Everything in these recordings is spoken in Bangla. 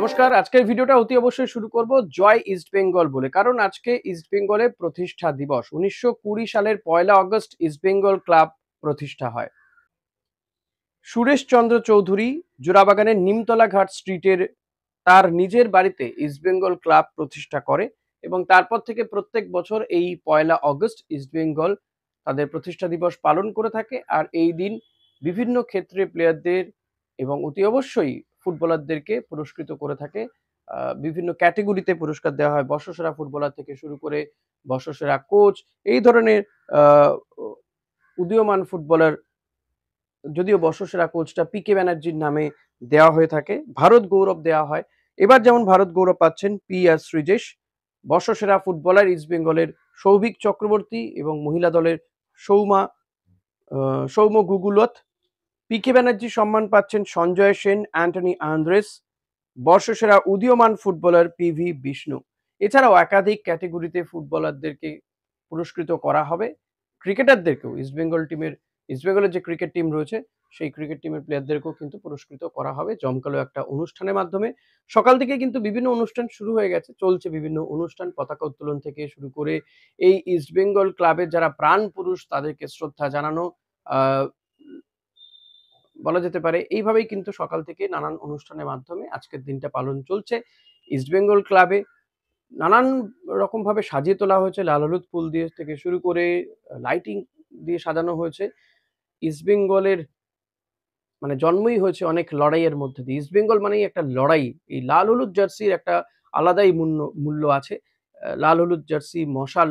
নমস্কার। আজকের ভিডিওটা অতি অবশ্যই শুরু করব জয় ইস্ট বেঙ্গল বলে। কারণ আজকে ইস্ট বেঙ্গলের প্রতিষ্ঠা দিবস। ১৯২০ সালের ১লা অগস্ট ইস্ট বেঙ্গল ক্লাব প্রতিষ্ঠা হয়। সুরেশচন্দ্র চৌধুরী জোড়াবাগানের নিমতলা ঘাট স্ট্রিটের তার নিজের বাড়িতে ইস্ট বেঙ্গল ক্লাব প্রতিষ্ঠা করে এবং তারপর থেকে প্রত্যেক বছর এই ১লা অগস্ট ইস্ট বেঙ্গল তাদের প্রতিষ্ঠা দিবস পালন করে থাকে। আর এই দিন বিভিন্ন ক্ষেত্রে প্লেয়ারদের এবং অতি অবশ্যই ফুটবলারদেরকে পুরস্কৃত করে থাকে। বিভিন্ন ক্যাটেগরিতে পুরস্কার দেওয়া হয়। বর্ষসেরা ফুটবলার থেকে শুরু করে বর্ষসেরা কোচ, এই ধরনের আ উদীয়মান ফুটবলার, যদিও বর্ষসেরা কোচটা পিকে ব্যানার্জির নামে দেওয়া হয়ে থাকে। ভারত গৌরব দেওয়া হয়। এবার যেমন ভারত গৌরব পাচ্ছেন পি.আর. শ্রীজেশ। বর্ষসেরা ফুটবলার ইস্ট বেঙ্গলের সৌভিক চক্রবর্তী এবং মহিলা দলের সৌম্য গুগুলথ। পিকে ব্যানার্জি সম্মান পাচ্ছেন সঞ্জয় সেন, অ্যান্টনি আন্দ্রেস। বর্ষসেরা উদীয়মান ফুটবলার পি.ভি. বিষ্ণু। এছাড়াও একাধিক ক্যাটেগরিতে ফুটবলারদেরকে পুরস্কৃত করা হবে। ক্রিকেটারদেরকেও ইস্ট বেঙ্গলের যে ক্রিকেট টিম রয়েছে সেই ক্রিকেট টিমের প্লেয়ারদেরকেও কিন্তু পুরস্কৃত করা হবে জমকালো একটা অনুষ্ঠানের মাধ্যমে। সকাল থেকে কিন্তু বিভিন্ন অনুষ্ঠান শুরু হয়ে গেছে, চলছে বিভিন্ন অনুষ্ঠান, পতাকা উত্তোলন থেকে শুরু করে এই ইস্ট বেঙ্গল ক্লাবের যারা প্রাণ পুরুষ তাদেরকে শ্রদ্ধা জানানো, আহ বলা যেতে পারে এইভাবেই কিন্তু সকাল থেকে নানান অনুষ্ঠানের মাধ্যমে আজকের দিনটা পালন চলছে। ইস্ট বেঙ্গল ক্লাবে নানান রকমভাবে সাজিয়ে তোলা হয়েছে, লাল হলুদ ফুল দিয়ে থেকে শুরু করে লাইটিং দিয়ে সাজানো হয়েছে। ইস্ট বেঙ্গলের মানে জন্মই হয়েছে অনেক লড়াইয়ের মধ্যে দিয়ে। ইস্ট বেঙ্গল মানেই একটা লড়াই। এই লাল হলুদ জার্সির একটা আলাদাই মূল্য আছে। লাল হলুদ জার্সি মশাল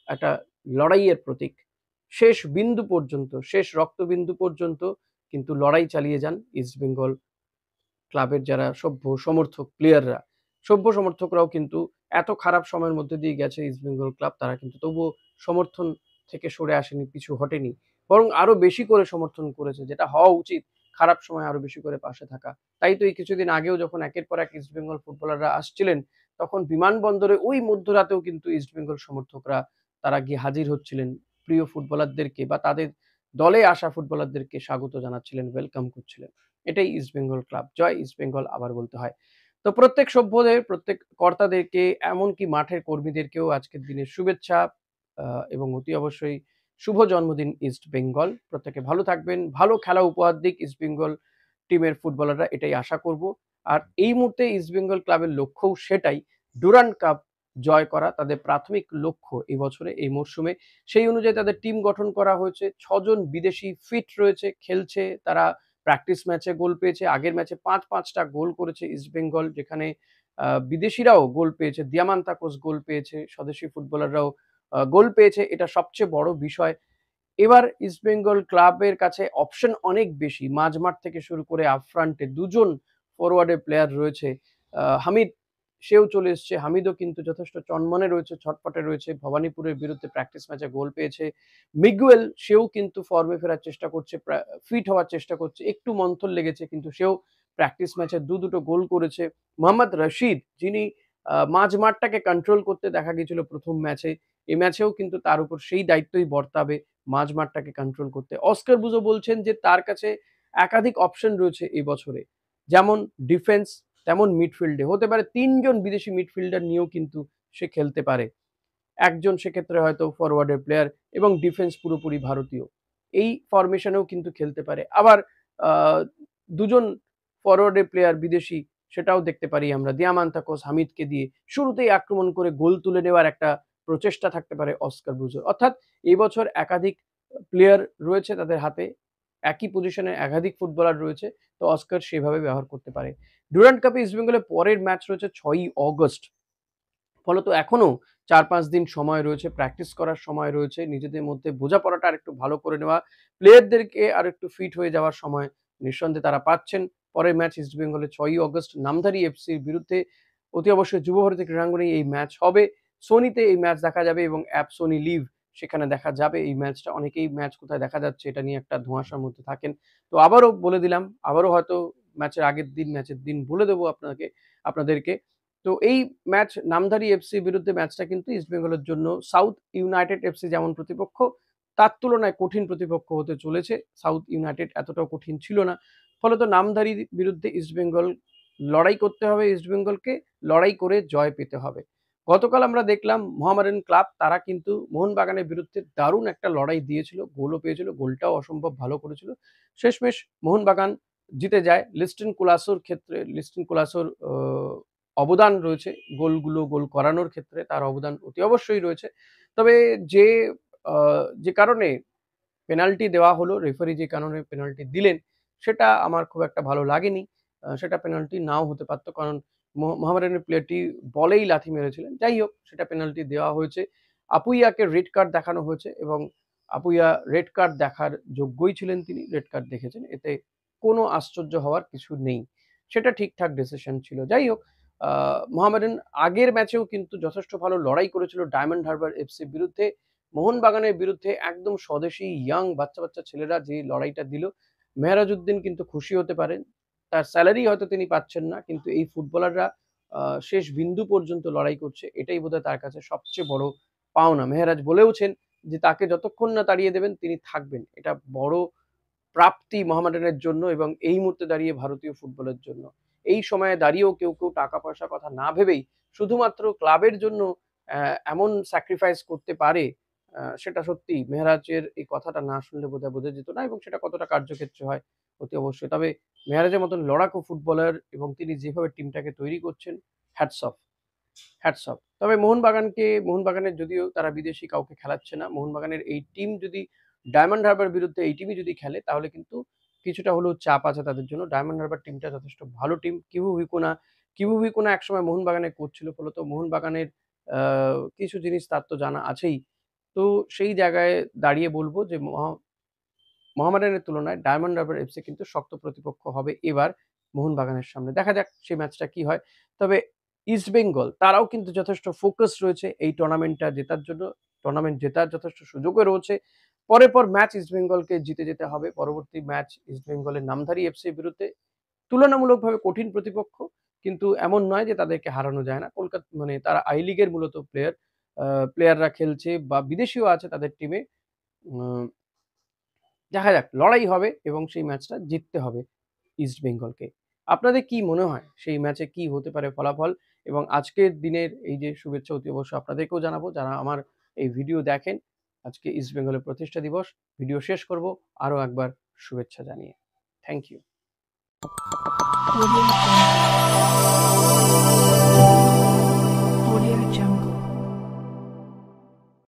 একটা লড়াইয়ের প্রতীক। শেষ বিন্দু পর্যন্ত, শেষ রক্তবিন্দু পর্যন্ত কিন্তু লড়াই চালিয়ে যান ইস্ট বেঙ্গল ক্লাবের যারা সভ্য সমর্থক প্লেয়াররা। সভ্য সমর্থকরাও কিন্তু এত খারাপ সময়ের মধ্যে দিয়ে গেছে ইস্ট বেঙ্গল ক্লাব, তারা কিন্তু তবুও সমর্থন থেকে সরে আসেনি, পিছু হটেনি। বরং আরো বেশি করে সমর্থন করেছে, যেটা হওয়া উচিত। খারাপ সময়ে আরো বেশি করে পাশে থাকা। তাই তো এই কিছুদিন আগেও যখন একের পর এক ইস্ট বেঙ্গল ফুটবলাররা আসছিলেন, তখন বিমানবন্দরে ওই মধ্যরাতেও কিন্তু ইস্ট বেঙ্গল সমর্থকরা তারা গিয়ে হাজির হচ্ছিলেন। প্রিয় ফুটবলারদেরকে বা তাদের দলে আসা ফুটবলারদেরকে স্বাগত জানাচ্ছিলেন, ওয়েলকাম করছিলেন। এটাই ইস্ট বেঙ্গল ক্লাব। জয় ইস্ট বেঙ্গল আবার বলতে হয়। তো প্রত্যেক সভ্যদের, প্রত্যেক কর্তাদেরকে, এমনকি মাঠের কর্মীদেরকেও আজকের দিনের শুভেচ্ছা এবং অতি অবশ্যই শুভ জন্মদিন ইস্ট বেঙ্গল। প্রত্যেকে ভালো থাকবেন, ভালো খেলা উপহার দিক ইস্ট বেঙ্গল টিমের ফুটবলাররা, এটাই আশা করব। আর এই মুহূর্তে ইস্ট বেঙ্গল ক্লাবের লক্ষ্যও সেটাই, ডুরান্ড কাপ জয় করা তাদের প্রাথমিক লক্ষ্য এই বছরে, এই মরশুমে। সেই অনুযায়ী তাদের টিম গঠন করা হয়েছে। ৬ জন বিদেশি ফিট রয়েছে, খেলছে। তারা প্র্যাকটিস ম্যাচে গোল পেয়েছে। আগের ম্যাচে ৫টা গোল করেছে ইস্ট বেঙ্গল, যেখানে বিদেশিরাও গোল পেয়েছে। দিয়ামান্তাকোস গোল পেয়েছে, স্বদেশী ফুটবলাররাও গোল পেয়েছে। এটা সবচেয়ে বড় বিষয়। এবার ইস্ট বেঙ্গল ক্লাবের কাছে অপশন অনেক বেশি। মাঝমাঠ থেকে শুরু করে আপ ফ্রন্টে ২ জন ফরওয়ার্ডের প্লেয়ার রয়েছে। হামিদ, সেও চলে এসছে। হামিদও কিন্তু যথেষ্ট চনমনে রয়েছে, ছটপটে রয়েছে। ভবানীপুরের বিরুদ্ধে প্র্যাকটিস ম্যাচে গোল পেয়েছে। মিগুয়েল, সেও কিন্তু ফর্মে ফেরার চেষ্টা করছে, ফিট হওয়ার চেষ্টা করছে। একটু মন্থর লেগেছে কিন্তু সেও প্র্যাকটিস ম্যাচে দুটো গোল করেছে। মোহাম্মদ রশিদ, যিনি মাঝমাঠটাকে কন্ট্রোল করতে দেখা গিয়েছিল ১ম ম্যাচে, এই ম্যাচেও কিন্তু তার উপর সেই দায়িত্বই বর্তাবে মাঝমাঠটাকে কন্ট্রোল করতে। অস্কার বুজো বলছেন যে তার কাছে একাধিক অপশন রয়েছে এই বছরে। যেমন ডিফেন্স, তেমন মিডফিল্ডে। হতে পারে ৩ জন বিদেশি মিডফিল্ডার নিয়েও কিন্তু সে খেলতে পারে। একজন সেক্ষেত্রে হয়তো ফরওয়ার্ডের প্লেয়ার এবং ডিফেন্স পুরোপুরি ভারতীয়। এই ফরমেশনেও কিন্তু খেলতে পারে। আবার আ ২ জন ফরওয়ার্ডের প্লেয়ার বিদেশি, সেটাও দেখতে পারি আমরা। দিয়ামান্তাকোস, হামিদকে দিয়ে শুরুতেই আক্রমণ করে গোল তুলে নেওয়ার একটা প্রচেষ্টা থাকতে পারে অস্কার ব্রুজোর। অর্থাৎ এই বছর একাধিক প্লেয়ার রয়েছে তাদের হাতে। একই পজিশনে একাধিক ফুটবলার রয়েছে। তো অস্কার সেভাবে ব্যবহার করতে পারে। ডুরান্ড কাপে ইস্ট বেঙ্গলের পরের ম্যাচ রয়েছে ৬ই অগস্ট। ফলত এখনো ৪-৫ দিন সময় রয়েছে, প্র্যাকটিস করার সময় রয়েছে, নিজেদের মধ্যে বোঝাপড়াটা আরেকটু ভালো করে নেওয়া, প্লেয়ারদেরকে আরেকটু ফিট হয়ে যাওয়ার সময় নিঃসন্দেহে তারা পাচ্ছেন। পরের ম্যাচ ইস্ট বেঙ্গলের ৬ই অগস্ট নামধারী এফসির বিরুদ্ধে। অতি অবশ্যই যুবভারতী ক্রীড়াঙ্গনেই এই ম্যাচ হবে। সোনিতে এই ম্যাচ দেখা যাবে এবং অ্যাপ সোনি লিভ, সেখানে দেখা যাবে এই ম্যাচটা। অনেকেই ম্যাচ কোথায় দেখা যাচ্ছে এটা নিয়ে একটা ধোঁয়াশার মধ্যে থাকেন। তো আবারও বলে দিলাম, আবারও হয়তো ম্যাচের আগের দিন, ম্যাচের দিন বলে দেবো আপনাদেরকে। তো এই ম্যাচ নামধারী এফসির বিরুদ্ধে ম্যাচটা কিন্তু ইস্ট বেঙ্গলের জন্য সাউথ ইউনাইটেড এফসি যেমন প্রতিপক্ষ, তার তুলনায় কঠিন প্রতিপক্ষ হতে চলেছে। সাউথ ইউনাইটেড এতটাও কঠিন ছিল না। ফলত নামধারীর বিরুদ্ধে ইস্ট বেঙ্গল লড়াই করতে হবে ইস্টবেঙ্গলকে, লড়াই করে জয় পেতে হবে। গতকাল আমরা দেখলাম মোহামেডান ক্লাব তারা কিন্তু মোহনবাগানের বিরুদ্ধে দারুণ একটা লড়াই দিয়েছিল, গোলও পেয়েছিল, গোলটাও অসম্ভব ভালো করেছিল। শেষমেশ মোহনবাগান জিতে যায়। লিস্টন কোলাসোর অবদান রয়েছে গোল করানোর ক্ষেত্রে তার অবদান অতি অবশ্যই রয়েছে। তবে যে যে কারণে পেনাল্টি দেওয়া হলো, রেফারি যে কারণে পেনাল্টি দিলেন সেটা আমার খুব একটা ভালো লাগেনি। সেটা পেনাল্টি নাও হতে পারত, কারণ মোহামেডানের প্লেয়ারটি বলেই লাথি মেরেছিলেন। যাই হোক, সেটা পেনাল্টি দেওয়া হয়েছে। আপুইয়াকে রেড কার্ড দেখানো হয়েছে এবং আপুইয়া রেড কার্ড দেখার যোগ্যই ছিলেন, তিনি রেড কার্ড দেখেছেন। এতে কোনো আশ্চর্য হওয়ার কিছু নেই। সেটা ঠিকঠাক ডিসিশন ছিল। যাই হোক, মোহামেডান আগের ম্যাচেও কিন্তু যথেষ্ট ভালো লড়াই করেছিল ডায়মন্ড হারবার এফসির বিরুদ্ধে। মোহনবাগানের বিরুদ্ধে একদম স্বদেশী ইয়াং বাচ্চা ছেলেরা যে লড়াইটা দিল, মেহরাজউদ্দিন কিন্তু খুশি হতে পারেন। তার স্যালারি হয়তো তিনি পাচ্ছেন না, কিন্তু এই ফুটবলাররা শেষ বিন্দু পর্যন্ত লড়াই করছে। এটাই বোধহয় তার কাছে সবচেয়ে বড় পাওনা। মেহরাজ বলেওছেন যে তাকে যতক্ষণ না তাড়িয়ে দেবেন তিনি থাকবেন। এটা বড় প্রাপ্তি মোহামেডানের জন্য এবং এই মুহূর্তে দাঁড়িয়ে ভারতীয় ফুটবলের জন্য। এই সময়ে দাঁড়িয়েও কেউ টাকা পয়সার কথা না ভেবেই শুধুমাত্র ক্লাবের জন্য এমন স্যাক্রিফাইস করতে পারে, সেটা সত্যিই মেহরাজের এই কথাটা না শুনলে বোধহয় বোঝা যেত না, এবং সেটা কতটা কার্যক্ষেত্রে হয় অতি অবশ্যই। তবে মেহরাজের মতন লড়াকু ফুটবলার এবং তিনি যেভাবে টিমটাকে তৈরি করছেন, হ্যাটস অফ, হ্যাটস অফ। তবে মোহনবাগানের যদিও তারা বিদেশি কাউকে খেলাচ্ছে না, মোহনবাগানের এই টিম যদি ডায়মন্ড হারবার বিরুদ্ধে এই টিমই যদি খেলে তাহলে কিন্তু কিছুটা হলেও চাপ আছে তাদের জন্য। ডায়মন্ড হারবার টিমটা যথেষ্ট ভালো টিম। কিবু ভিকুনা একসময় মোহনবাগানের কোচ ছিল, ফলত মোহনবাগানের কিছু জিনিস তার তো জানা আছেই। তো সেই জায়গায় দাঁড়িয়ে বলবো যে মোহামেডানের তুলনায় ডায়মন্ড হারবার এফসি কিন্তু শক্ত প্রতিপক্ষ হবে এবার মোহনবাগানের সামনে। দেখা যাক সেই ম্যাচটা কি হয়। তবে ইস্টবেঙ্গল তারাও কিন্তু যথেষ্ট ফোকাস রয়েছে এই টুর্নামেন্টটা জেতার জন্য। টুর্নামেন্ট জেতার যথেষ্ট সুযোগও রয়েছে। পরের পর ম্যাচ ইস্টবেঙ্গলকে জিতে যেতে হবে। পরবর্তী ম্যাচ ইস্টবেঙ্গলের নামধারী এফসির বিরুদ্ধে, তুলনামূলকভাবে কঠিন প্রতিপক্ষ, কিন্তু এমন নয় যে তাদেরকে হারানো যায় না। মানে তারা আই লিগের মূলত প্লেয়াররা খেলছে বা বিদেশিও আছে তাদের টিমে। উম দেখা যাক, লড়াই হবে এবং সেই ম্যাচটা জিততে হবে ইস্টবেঙ্গলকে। আপনাদের কি মনে হয় সেই ম্যাচে কি হতে পারে ফলাফল? এবং আজকের দিনের এই যে শুভেচ্ছা অতি অবশ্যই আপনাদেরকেও জানাবো যারা আমার এই ভিডিও দেখেন। আজকে ইস্টবেঙ্গলের প্রতিষ্ঠা দিবস। ভিডিও শেষ করব আরো একবার শুভেচ্ছা জানিয়ে। Thank you.